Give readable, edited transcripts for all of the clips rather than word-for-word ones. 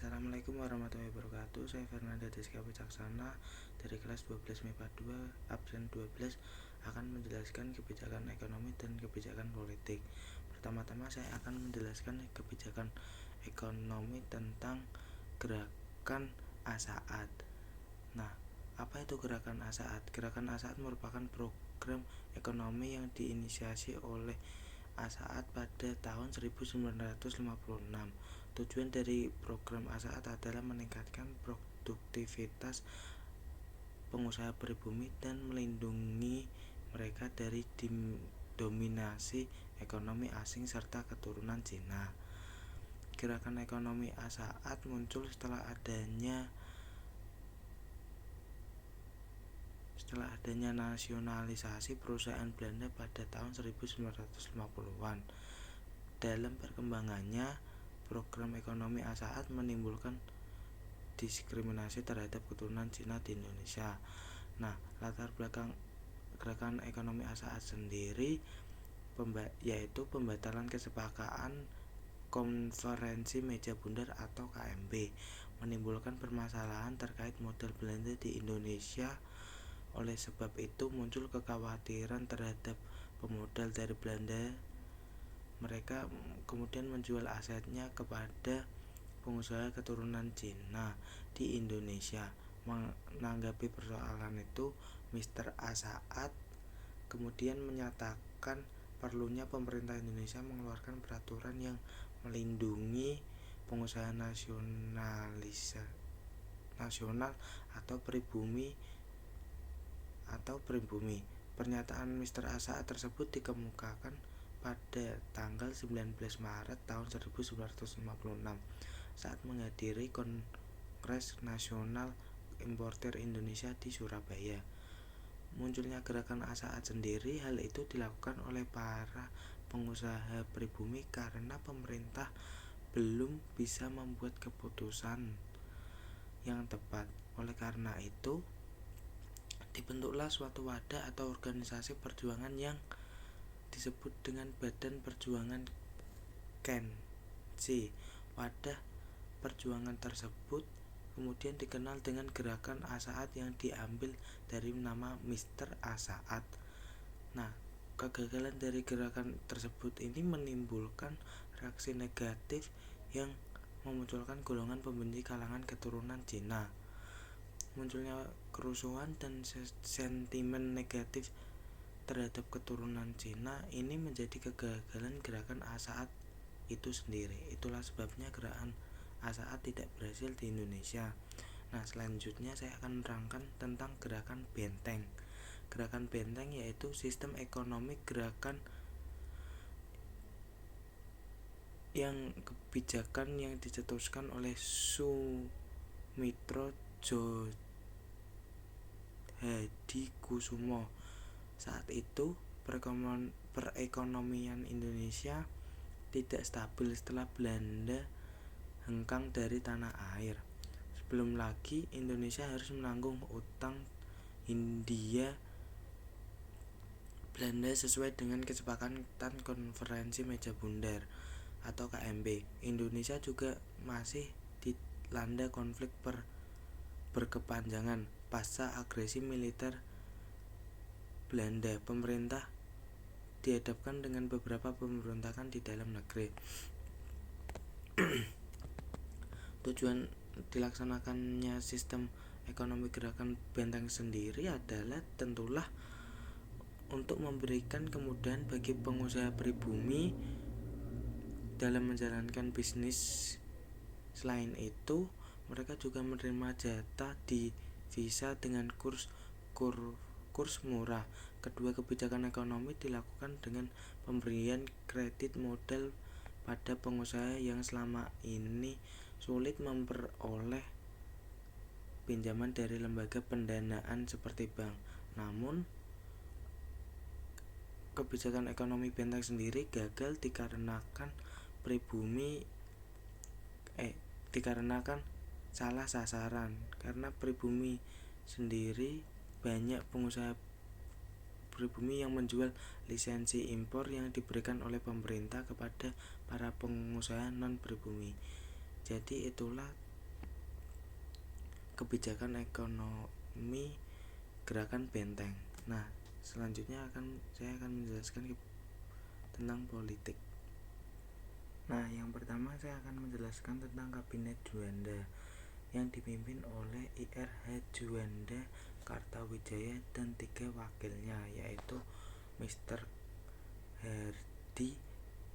Assalamualaikum warahmatullahi wabarakatuh. Saya Fernanda Deska Wicaksana dari kelas 12 MIPA 2 absen 12 akan menjelaskan kebijakan ekonomi dan kebijakan politik. Pertama-tama saya akan menjelaskan kebijakan ekonomi tentang gerakan A-Saat. Nah, apa itu gerakan A-Saat? Gerakan A-Saat merupakan program ekonomi yang diinisiasi oleh A-Saat pada tahun 1956. Tujuan dari program A-Saat adalah meningkatkan produktivitas pengusaha pribumi dan melindungi mereka dari dominasi ekonomi asing serta keturunan Cina. Gerakan ekonomi A-Saat muncul setelah adanya nasionalisasi perusahaan Belanda pada tahun 1950-an. Dalam perkembangannya, program ekonomi A-Saat menimbulkan diskriminasi terhadap keturunan Cina di Indonesia. Nah, latar belakang gerakan ekonomi A-Saat sendiri yaitu pembatalan kesepakatan Konferensi Meja Bundar atau KMB, menimbulkan permasalahan terkait modal Belanda di Indonesia. Oleh sebab itu muncul kekhawatiran terhadap pemodal dari Belanda. Mereka kemudian menjual asetnya kepada pengusaha keturunan Cina di Indonesia. Menanggapi persoalan itu, Mr. A-Saat kemudian menyatakan perlunya pemerintah Indonesia mengeluarkan peraturan yang melindungi pengusaha nasional atau pribumi. Pernyataan Mr. A-Saat tersebut dikemukakan pada tanggal 19 Maret tahun 1956 saat menghadiri Kongres Nasional Importer Indonesia di Surabaya. Munculnya gerakan A-Saat sendiri, hal itu dilakukan oleh para pengusaha pribumi karena pemerintah belum bisa membuat keputusan yang tepat. Oleh karena itu, dibentuklah suatu wadah atau organisasi perjuangan yang disebut dengan Badan Perjuangan KEN-C. Wadah perjuangan tersebut kemudian dikenal dengan gerakan A-Saat yang diambil dari nama Mr. A-Saat. Nah, kegagalan dari gerakan tersebut ini menimbulkan reaksi negatif yang memunculkan golongan pembenci kalangan keturunan Cina. Munculnya kerusuhan dan sentimen negatif terhadap keturunan Cina ini menjadi kegagalan gerakan A-Saat itu sendiri. Itulah sebabnya gerakan A-Saat tidak berhasil di Indonesia. Nah, selanjutnya saya akan menerangkan tentang gerakan Benteng. Gerakan Benteng yaitu sistem ekonomi gerakan yang kebijakan yang dicetuskan oleh Sumitro Djahadikusumo. Saat itu perekonomian Indonesia tidak stabil setelah Belanda hengkang dari tanah air. Sebelum lagi Indonesia harus menanggung utang Hindia Belanda sesuai dengan kesepakatan Konferensi Meja Bundar atau KMB. Indonesia juga masih dilanda konflik berkepanjangan pasca agresi militer Belanda. Pemerintah dihadapkan dengan beberapa pemberontakan di dalam negeri. Tujuan dilaksanakannya sistem ekonomi gerakan Benteng sendiri adalah tentulah untuk memberikan kemudahan bagi pengusaha pribumi dalam menjalankan bisnis. Selain itu, mereka juga menerima jatah divisa dengan kurs murah. Kedua kebijakan ekonomi dilakukan dengan pemberian kredit modal pada pengusaha yang selama ini sulit memperoleh pinjaman dari lembaga pendanaan seperti bank. Namun, kebijakan ekonomi Benteng sendiri gagal dikarenakan salah sasaran. Karena pribumi sendiri banyak pengusaha pribumi yang menjual lisensi impor yang diberikan oleh pemerintah kepada para pengusaha non pribumi. Jadi itulah kebijakan ekonomi gerakan benteng. Nah, selanjutnya saya akan menjelaskan tentang politik. Nah, yang pertama saya akan menjelaskan tentang Kabinet Juanda yang dipimpin oleh Ir. Juanda Kartawijaya dan 3 wakilnya, yaitu Mr. Hardi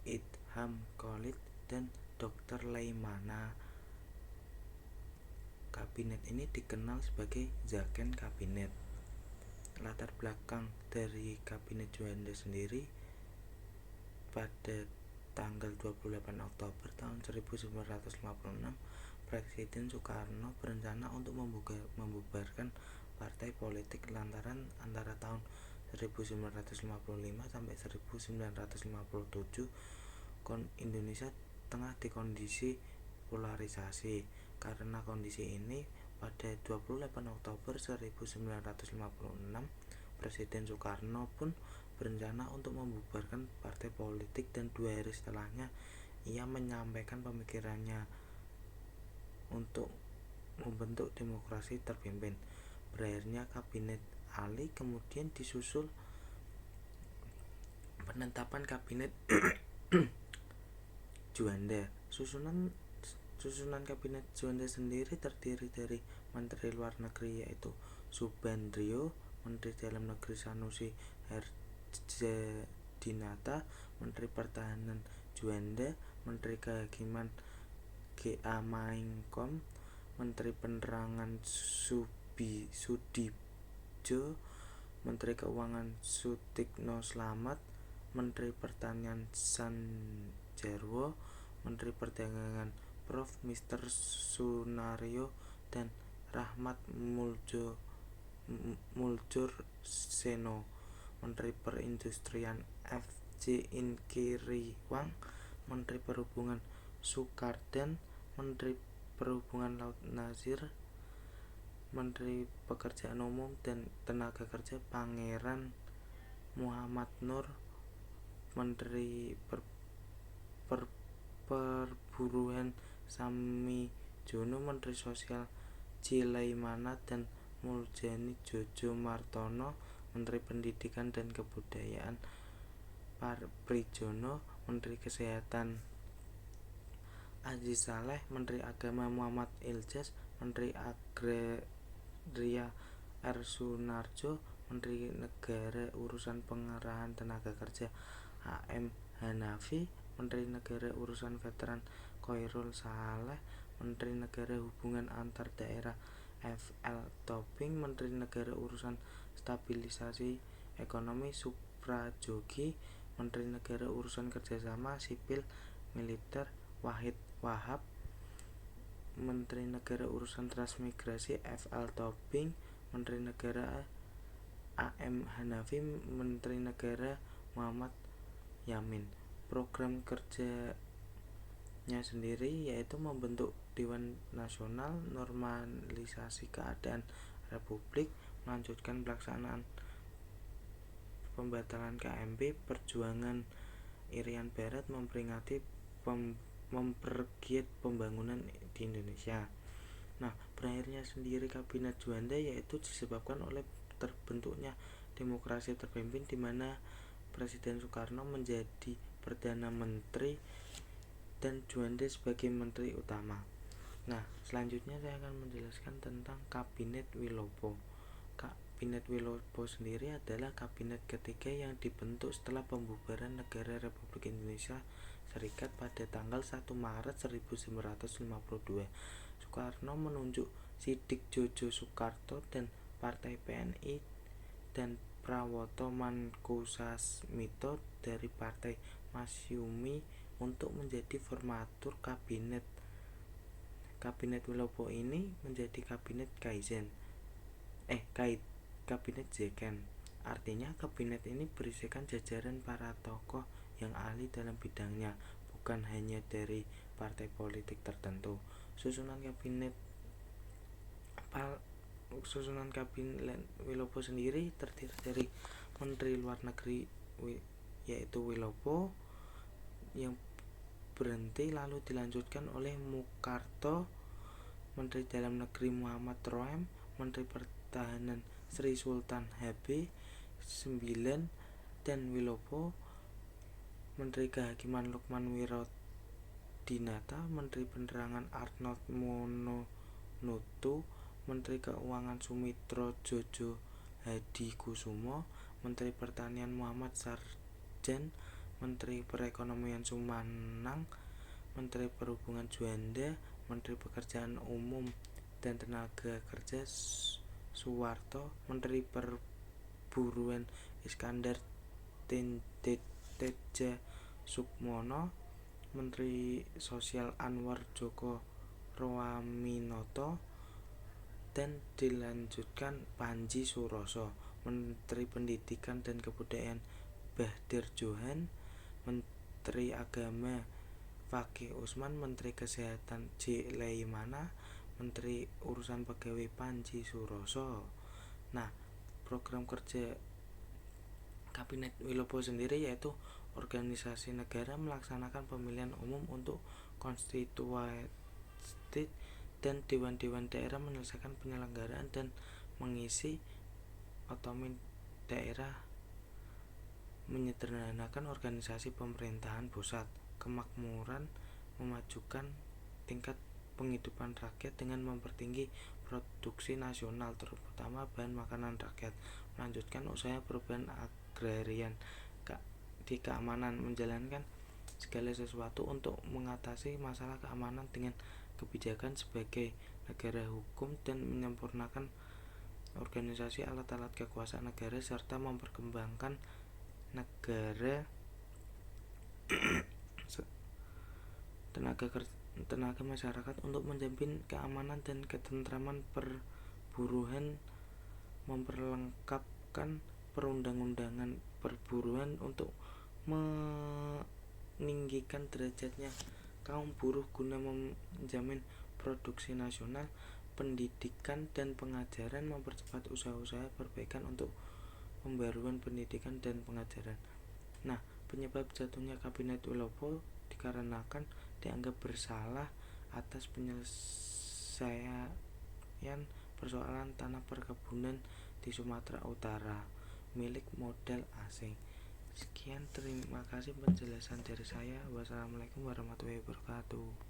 Idham Khalid dan Dr. Laimana. Kabinet ini dikenal sebagai Zakon Kabinet. Latar belakang dari Kabinet Juanda sendiri, pada tanggal 28 Oktober tahun 1956, Presiden Soekarno berencana untuk membubarkan partai politik lantaran antara tahun 1955 sampai 1957 Indonesia tengah di kondisi polarisasi. Karena kondisi ini, pada 28 Oktober 1956 Presiden Soekarno pun berencana untuk membubarkan partai politik, dan 2 hari setelahnya ia menyampaikan pemikirannya untuk membentuk demokrasi terpimpin. Berakhirnya Kabinet Ali kemudian disusul penetapan Kabinet Juanda. Susunan Kabinet Juanda sendiri terdiri dari Menteri Luar Negeri yaitu Subandrio, Menteri Dalam Negeri Sanusi Harjadinata, Menteri Pertahanan Juanda, Menteri Kehakiman G.A. Maengkom, Menteri Penerangan Sudibjo, Menteri Keuangan Sutikno Slamet, Menteri Pertanian Sanjarwo, Menteri Perdagangan Prof. Mr. Sunaryo, dan Rahmat Muljur Seno, Menteri Perindustrian F.J. Inkiriwang, Menteri Perhubungan Soekardan, Menteri Perhubungan Laut Nazir, Menteri Pekerjaan Umum dan Tenaga Kerja Pangeran Muhammad Nur, Menteri Perburuan Sami Jono, Menteri Sosial Cilaimana dan Muljani Jojo Martono, Menteri Pendidikan dan Kebudayaan Prijono, Menteri Kesehatan Aziz Saleh, Menteri Agama Muhammad Ilyas, Menteri Agraria R. Sunarjo, Menteri Negara Urusan Pengerahan Tenaga Kerja A.M. Hanafi, Menteri Negara Urusan Veteran Khoirul Saleh, Menteri Negara Hubungan Antar Daerah F.L. Tobing, Menteri Negara Urusan Stabilisasi Ekonomi Suprajogi, Menteri Negara Urusan Kerjasama Sipil Militer Wahid Wahab, Menteri Negara Urusan Transmigrasi F.L. Tobing, Menteri Negara A.M. Hanafi, Menteri Negara Muhammad Yamin. Program kerjanya sendiri yaitu membentuk Dewan Nasional, normalisasi keadaan Republik, melanjutkan pelaksanaan pembatalan KMP, perjuangan Irian Barat, memperingati mempergiat pembangunan di Indonesia. Nah, berakhirnya sendiri Kabinet Juanda yaitu disebabkan oleh terbentuknya demokrasi terpimpin, di mana Presiden Soekarno menjadi Perdana Menteri dan Juanda sebagai Menteri Utama. Nah, selanjutnya saya akan menjelaskan tentang Kabinet Wilopo. Kabinet Wilopo sendiri adalah kabinet ketiga yang dibentuk setelah pembubaran Negara Republik Indonesia Serikat pada tanggal 1 Maret 1952. Soekarno menunjuk Sidik Jojo Soekarto dan Partai PNI dan Prawoto Mankusasmito dari Partai Masyumi untuk menjadi formatur kabinet. Kabinet Wilopo ini menjadi kabinet Kaizen. Kabinet Zeken. Artinya kabinet ini berisikan jajaran para tokoh yang ahli dalam bidangnya, bukan hanya dari partai politik tertentu. Susunan kabinet Wilopo sendiri terdiri dari Menteri Luar Negeri yaitu Wilopo yang berhenti lalu dilanjutkan oleh Mukarto Menteri Dalam Negeri Muhammad Roem, Menteri Pertahanan Sri Sultan HB9 dan Wilopo, Menteri Kehakiman Lukman Wirodinata, Menteri Penerangan Arnold Mononutu, Menteri Keuangan Sumitro Jojo Hadikusumo, Menteri Pertanian Muhammad Sarjan, Menteri Perekonomian Sumanang, Menteri Perhubungan Juanda, Menteri Pekerjaan Umum dan Tenaga Kerja Suwarto, Menteri Perburuan Iskandar Teja Sukmono, Menteri Sosial Anwar Joko Roaminoto, dan dilanjutkan Panji Suroso, Menteri Pendidikan dan Kebudayaan Bahdir Johan, Menteri Agama Fakih Usman, Menteri Kesehatan J. Leimana, Menteri Urusan Pegawai Panji Suroso. Nah, program kerja Kabinet Wilopo sendiri yaitu organisasi negara melaksanakan pemilihan umum untuk konstitusi dan dewan-dewan daerah menyelesaikan penyelenggaraan dan mengisi otonomi daerah, menyederhanakan organisasi pemerintahan pusat, kemakmuran, memajukan tingkat penghidupan rakyat dengan mempertinggi produksi nasional terutama bahan makanan rakyat, melanjutkan usaha perubahan agrarian di keamanan, menjalankan segala sesuatu untuk mengatasi masalah keamanan dengan kebijakan sebagai negara hukum dan menyempurnakan organisasi alat-alat kekuasaan negara serta memperkembangkan negara tenaga masyarakat untuk menjamin keamanan dan ketentraman perburuan, memperlengkapkan perundang-undangan perburuan untuk meninggikan derajatnya kaum buruh guna menjamin produksi nasional, pendidikan dan pengajaran, mempercepat usaha-usaha perbaikan untuk pembaruan pendidikan dan pengajaran. Nah, penyebab jatuhnya Kabinet Wilopo dikarenakan dianggap bersalah atas penyelesaian persoalan tanah perkebunan di Sumatera Utara milik modal asing. Sekian, terima kasih penjelasan dari saya. Wassalamualaikum warahmatullahi wabarakatuh.